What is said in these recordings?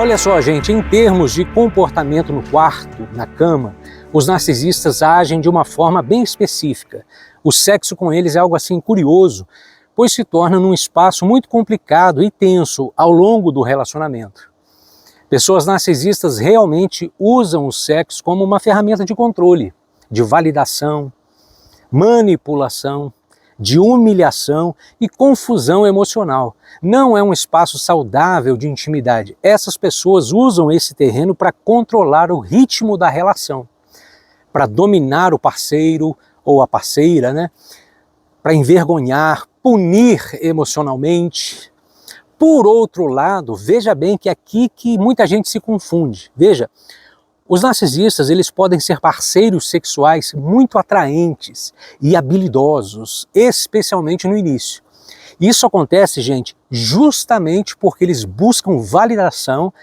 Olha só, gente, em termos de comportamento no quarto, na cama, os narcisistas agem de uma forma bem específica. O sexo com eles é algo assim curioso, pois se torna num espaço muito complicado e tenso ao longo do relacionamento. Pessoas narcisistas realmente usam o sexo como uma ferramenta de controle, de validação, manipulação, de humilhação e confusão emocional. Não é um espaço saudável de intimidade. Essas pessoas usam esse terreno para controlar o ritmo da relação, para dominar o parceiro ou a parceira, para envergonhar, punir emocionalmente. Por outro lado, veja bem que é aqui que muita gente se confunde. Veja, os narcisistas, eles podem ser parceiros sexuais muito atraentes e habilidosos, especialmente no início. Isso acontece, gente, justamente porque eles buscam validação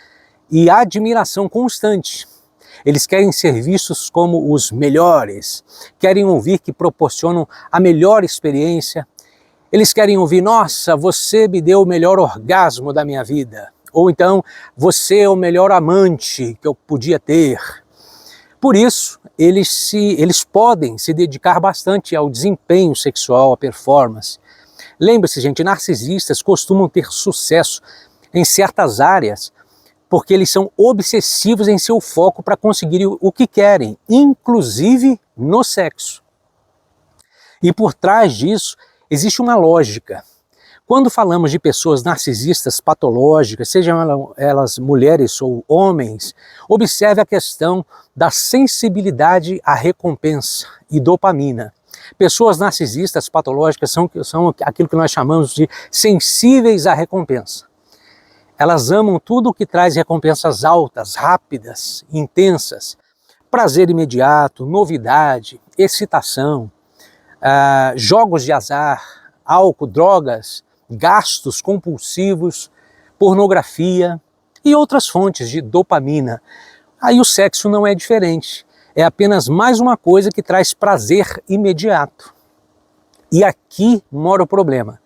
e admiração constante. Eles querem ser vistos como os melhores, querem ouvir que proporcionam a melhor experiência. Eles querem ouvir, nossa, você me deu o melhor orgasmo da minha vida. Ou então, você é o melhor amante que eu podia ter. Por isso, eles podem se dedicar bastante ao desempenho sexual, à performance. Lembre-se, gente, narcisistas costumam ter sucesso em certas áreas porque eles são obsessivos em seu foco para conseguir o que querem, inclusive no sexo. E por trás disso, existe uma lógica. Quando falamos de pessoas narcisistas patológicas, sejam elas mulheres ou homens, observe a questão da sensibilidade à recompensa e dopamina. Pessoas narcisistas patológicas são aquilo que nós chamamos de sensíveis à recompensa. Elas amam tudo o que traz recompensas altas, rápidas, intensas, prazer imediato, novidade, excitação, jogos de azar, álcool, drogas, gastos compulsivos, pornografia e outras fontes de dopamina. Aí o sexo não é diferente, é apenas mais uma coisa que traz prazer imediato. E aqui mora o problema.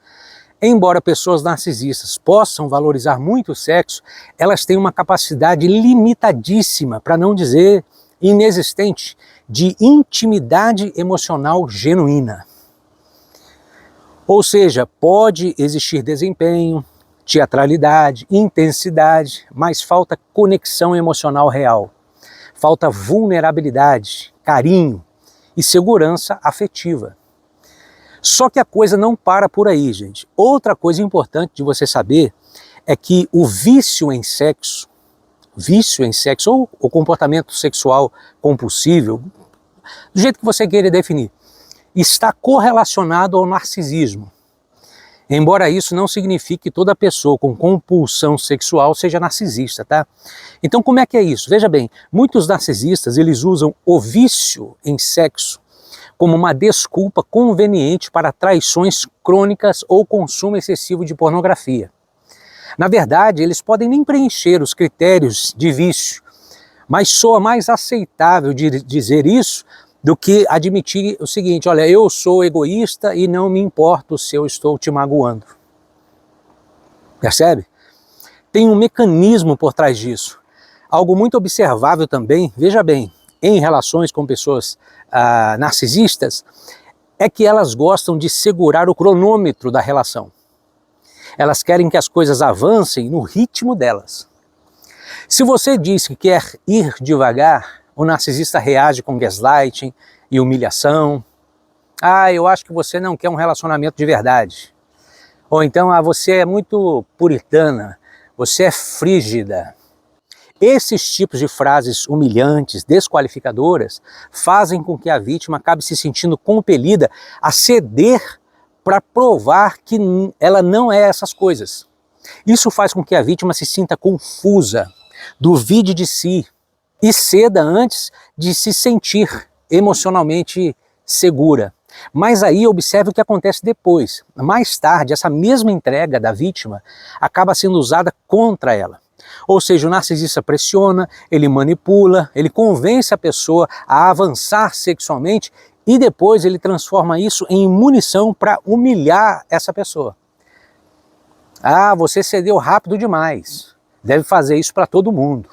Embora pessoas narcisistas possam valorizar muito o sexo, elas têm uma capacidade limitadíssima, para não dizer inexistente, de intimidade emocional genuína. Ou seja, pode existir desempenho, teatralidade, intensidade, mas falta conexão emocional real. Falta vulnerabilidade, carinho e segurança afetiva. Só que a coisa não para por aí, gente. Outra coisa importante de você saber é que o vício em sexo ou o comportamento sexual compulsivo, do jeito que você queira definir, está correlacionado ao narcisismo. Embora isso não signifique que toda pessoa com compulsão sexual seja narcisista, tá? Então como é que é isso? Veja bem, muitos narcisistas, eles usam o vício em sexo como uma desculpa conveniente para traições crônicas ou consumo excessivo de pornografia. Na verdade, eles podem nem preencher os critérios de vício, mas soa mais aceitável de dizer isso do que admitir o seguinte, olha, eu sou egoísta e não me importo se eu estou te magoando. Percebe? Tem um mecanismo por trás disso. Algo muito observável também, veja bem, em relações com pessoas narcisistas, é que elas gostam de segurar o cronômetro da relação. Elas querem que as coisas avancem no ritmo delas. Se você diz que quer ir devagar, o narcisista reage com gaslighting e humilhação. Eu acho que você não quer um relacionamento de verdade. Ou então, você é muito puritana, você é frígida. Esses tipos de frases humilhantes, desqualificadoras, fazem com que a vítima acabe se sentindo compelida a ceder para provar que ela não é essas coisas. Isso faz com que a vítima se sinta confusa, duvide de si, e ceda antes de se sentir emocionalmente segura. Mas aí observe o que acontece depois. Mais tarde, essa mesma entrega da vítima acaba sendo usada contra ela. Ou seja, o narcisista pressiona, ele manipula, ele convence a pessoa a avançar sexualmente e depois ele transforma isso em munição para humilhar essa pessoa. Você cedeu rápido demais. deve fazer isso para todo mundo.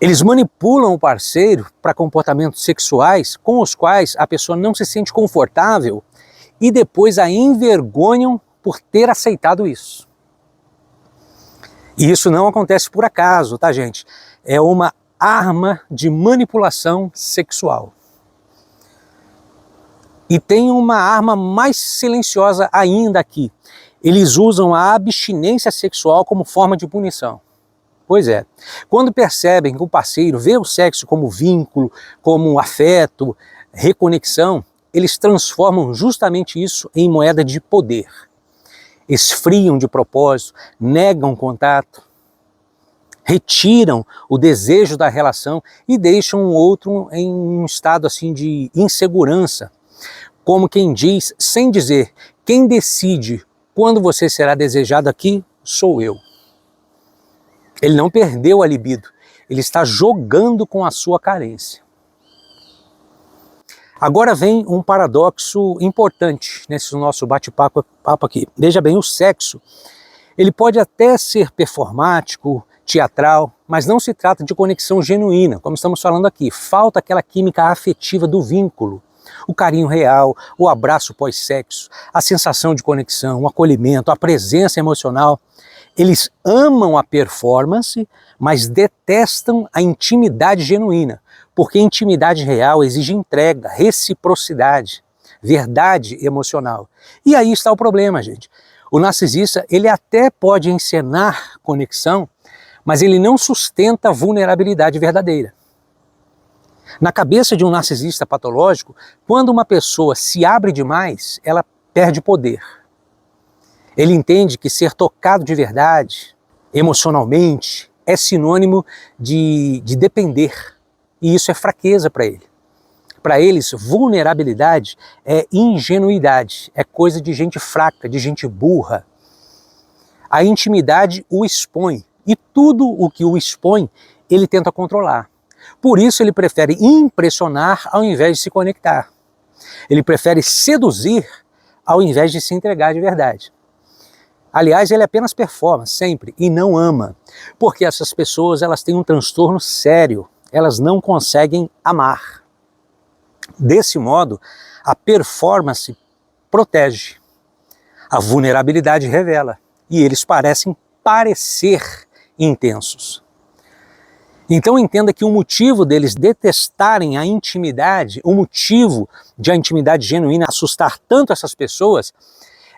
Eles manipulam o parceiro para comportamentos sexuais com os quais a pessoa não se sente confortável e depois a envergonham por ter aceitado isso. E isso não acontece por acaso, tá, gente? É uma arma de manipulação sexual. E tem uma arma mais silenciosa ainda aqui. Eles usam a abstinência sexual como forma de punição. Pois é, quando percebem que o parceiro vê o sexo como vínculo, como afeto, reconexão, eles transformam justamente isso em moeda de poder. Esfriam de propósito, negam contato, retiram o desejo da relação e deixam o outro em um estado assim de insegurança. Como quem diz, sem dizer, quem decide quando você será desejado aqui sou eu. Ele não perdeu a libido, ele está jogando com a sua carência. Agora vem um paradoxo importante nesse nosso bate-papo aqui. Veja bem, o sexo, ele pode até ser performático, teatral, mas não se trata de conexão genuína, como estamos falando aqui. Falta aquela química afetiva do vínculo, o carinho real, o abraço pós-sexo, a sensação de conexão, o acolhimento, a presença emocional. Eles amam a performance, mas detestam a intimidade genuína, porque a intimidade real exige entrega, reciprocidade, verdade emocional. E aí está o problema, gente. O narcisista, ele até pode encenar conexão, mas ele não sustenta a vulnerabilidade verdadeira. Na cabeça de um narcisista patológico, quando uma pessoa se abre demais, ela perde poder. Ele entende que ser tocado de verdade, emocionalmente, é sinônimo de depender. E isso é fraqueza para ele. Para eles, vulnerabilidade é ingenuidade, é coisa de gente fraca, de gente burra. A intimidade o expõe, e tudo o que o expõe, ele tenta controlar. Por isso ele prefere impressionar ao invés de se conectar. Ele prefere seduzir ao invés de se entregar de verdade. Aliás, ele apenas performa, sempre, e não ama. Porque essas pessoas, elas têm um transtorno sério. Elas não conseguem amar. Desse modo, a performance protege. A vulnerabilidade revela. E eles parecem parecer intensos. Então entenda que o motivo deles detestarem a intimidade, o motivo de a intimidade genuína assustar tanto essas pessoas,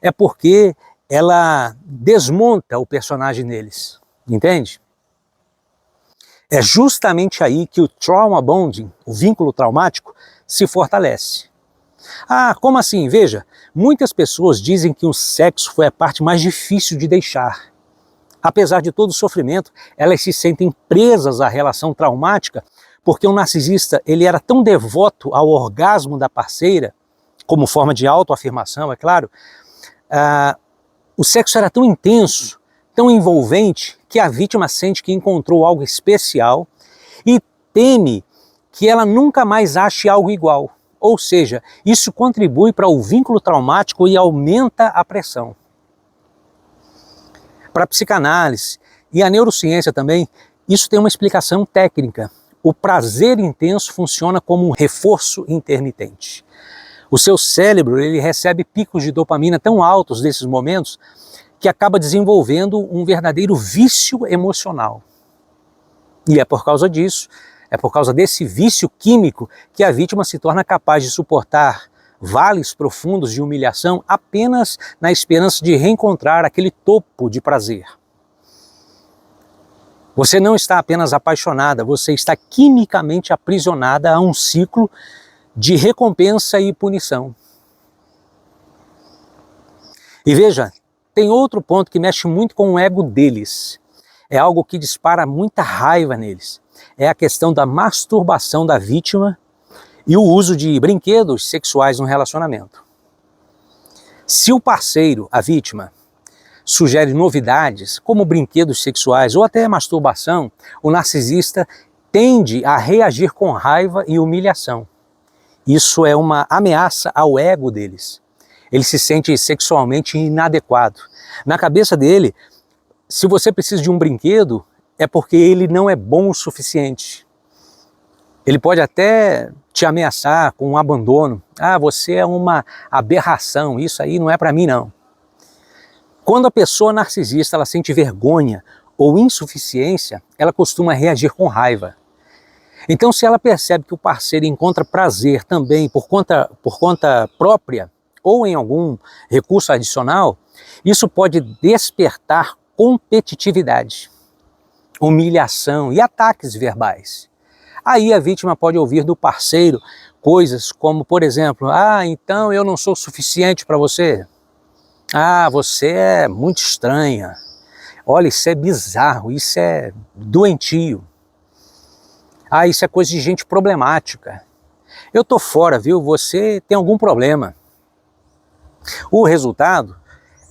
é porque ela desmonta o personagem neles, entende? É justamente aí que o trauma bonding, o vínculo traumático, se fortalece. Ah, como assim? Veja, muitas pessoas dizem que o sexo foi a parte mais difícil de deixar. Apesar de todo o sofrimento, elas se sentem presas à relação traumática, porque o narcisista ele era tão devoto ao orgasmo da parceira, como forma de autoafirmação, é claro, o sexo era tão intenso, tão envolvente, que a vítima sente que encontrou algo especial e teme que ela nunca mais ache algo igual. Ou seja, isso contribui para o vínculo traumático e aumenta a pressão. Para a psicanálise e a neurociência também, isso tem uma explicação técnica. O prazer intenso funciona como um reforço intermitente. O seu cérebro ele recebe picos de dopamina tão altos nesses momentos que acaba desenvolvendo um verdadeiro vício emocional. E é por causa disso, é por causa desse vício químico que a vítima se torna capaz de suportar vales profundos de humilhação apenas na esperança de reencontrar aquele topo de prazer. Você não está apenas apaixonada, você está quimicamente aprisionada a um ciclo de recompensa e punição. E veja, tem outro ponto que mexe muito com o ego deles. É algo que dispara muita raiva neles. É a questão da masturbação da vítima e o uso de brinquedos sexuais no relacionamento. Se o parceiro, a vítima, sugere novidades, como brinquedos sexuais ou até masturbação, o narcisista tende a reagir com raiva e humilhação. Isso é uma ameaça ao ego deles. Ele se sente sexualmente inadequado. Na cabeça dele, se você precisa de um brinquedo, é porque ele não é bom o suficiente. Ele pode até te ameaçar com um abandono. Ah, você é uma aberração, isso aí não é para mim não. Quando a pessoa narcisista ela sente vergonha ou insuficiência, ela costuma reagir com raiva. Então, se ela percebe que o parceiro encontra prazer também por conta própria ou em algum recurso adicional, isso pode despertar competitividade, humilhação e ataques verbais. Aí a vítima pode ouvir do parceiro coisas como, por exemplo, ah, então eu não sou suficiente para você. Ah, você é muito estranha. Olha, isso é bizarro, isso é doentio. Ah, isso é coisa de gente problemática. Eu tô fora, viu? Você tem algum problema. O resultado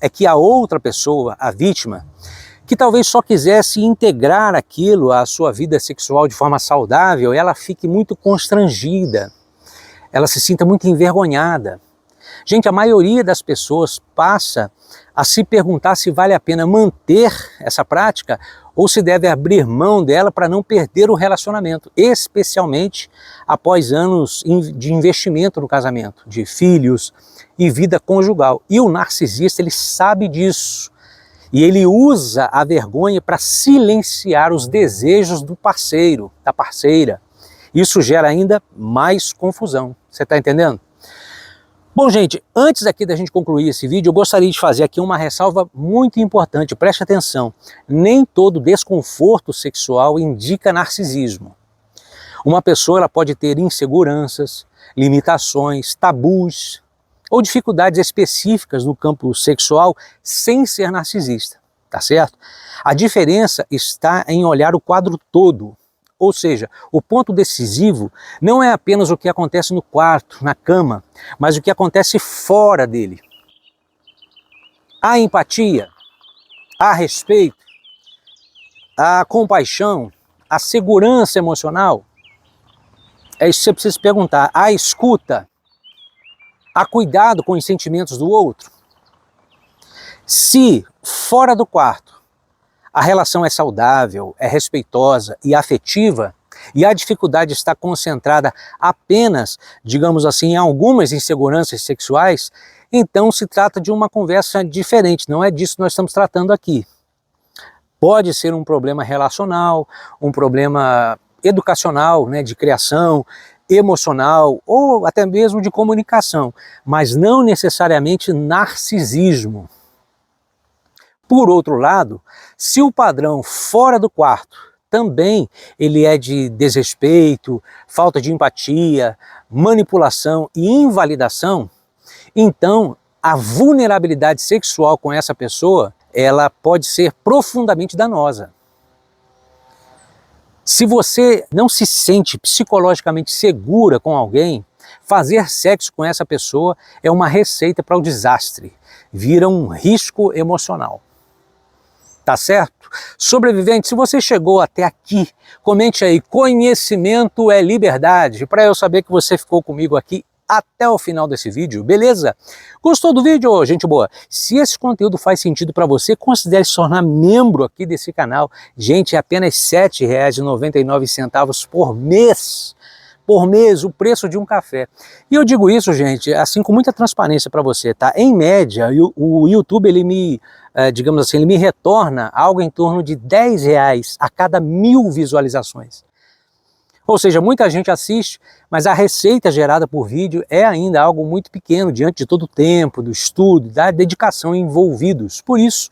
é que a outra pessoa, a vítima, que talvez só quisesse integrar aquilo à sua vida sexual de forma saudável, ela fique muito constrangida, ela se sinta muito envergonhada. Gente, a maioria das pessoas passa a se perguntar se vale a pena manter essa prática ou se deve abrir mão dela para não perder o relacionamento, especialmente após anos de investimento no casamento, de filhos e vida conjugal. E o narcisista, ele sabe disso. E ele usa a vergonha para silenciar os desejos do parceiro, da parceira. Isso gera ainda mais confusão. Você está entendendo? Bom, gente, antes aqui da gente concluir esse vídeo, eu gostaria de fazer aqui uma ressalva muito importante. Preste atenção. Nem todo desconforto sexual indica narcisismo. Uma pessoa ela pode ter inseguranças, limitações, tabus, ou dificuldades específicas no campo sexual sem ser narcisista, tá certo? A diferença está em olhar o quadro todo, ou seja, o ponto decisivo não é apenas o que acontece no quarto, na cama, mas o que acontece fora dele. Há empatia, há respeito, há compaixão, há segurança emocional. É isso que você precisa se perguntar. Há escuta, há cuidado com os sentimentos do outro. Se fora do quarto a relação é saudável, é respeitosa e afetiva, e a dificuldade está concentrada apenas, digamos assim, em algumas inseguranças sexuais, então se trata de uma conversa diferente, não é disso que nós estamos tratando aqui. Pode ser um problema relacional, um problema educacional, né, de criação, emocional ou até mesmo de comunicação, mas não necessariamente narcisismo. Por outro lado, se o padrão fora do quarto também ele é de desrespeito, falta de empatia, manipulação e invalidação, então a vulnerabilidade sexual com essa pessoa, ela pode ser profundamente danosa. Se você não se sente psicologicamente segura com alguém, fazer sexo com essa pessoa é uma receita para o desastre, vira um risco emocional. Tá certo? Sobrevivente, se você chegou até aqui, comente aí, conhecimento é liberdade, para eu saber que você ficou comigo aqui até o final desse vídeo, beleza? Gostou do vídeo, gente boa? Se esse conteúdo faz sentido para você, considere se tornar membro aqui desse canal. Gente, é apenas R$ 7,99 por mês. Por mês, o preço de um café. E eu digo isso, gente, assim com muita transparência para você, tá? Em média, o YouTube, ele me, digamos assim, ele me retorna algo em torno de R$10 a cada 1000 visualizações. Ou seja, muita gente assiste, mas a receita gerada por vídeo é ainda algo muito pequeno diante de todo o tempo, do estudo, da dedicação envolvidos. Por isso,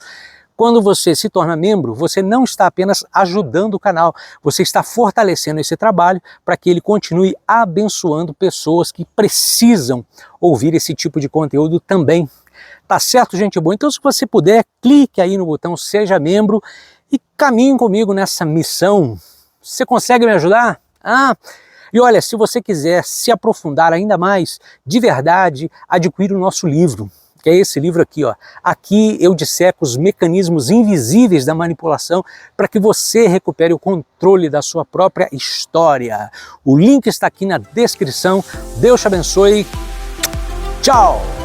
quando você se torna membro, você não está apenas ajudando o canal, você está fortalecendo esse trabalho para que ele continue abençoando pessoas que precisam ouvir esse tipo de conteúdo também. Tá certo, gente boa? Então, se você puder, clique aí no botão Seja Membro e caminhe comigo nessa missão. Você consegue me ajudar? E olha, se você quiser se aprofundar ainda mais, de verdade, adquira o nosso livro, que é esse livro aqui, ó. Aqui eu disseco os mecanismos invisíveis da manipulação para que você recupere o controle da sua própria história. O link está aqui na descrição. Deus te abençoe. Tchau!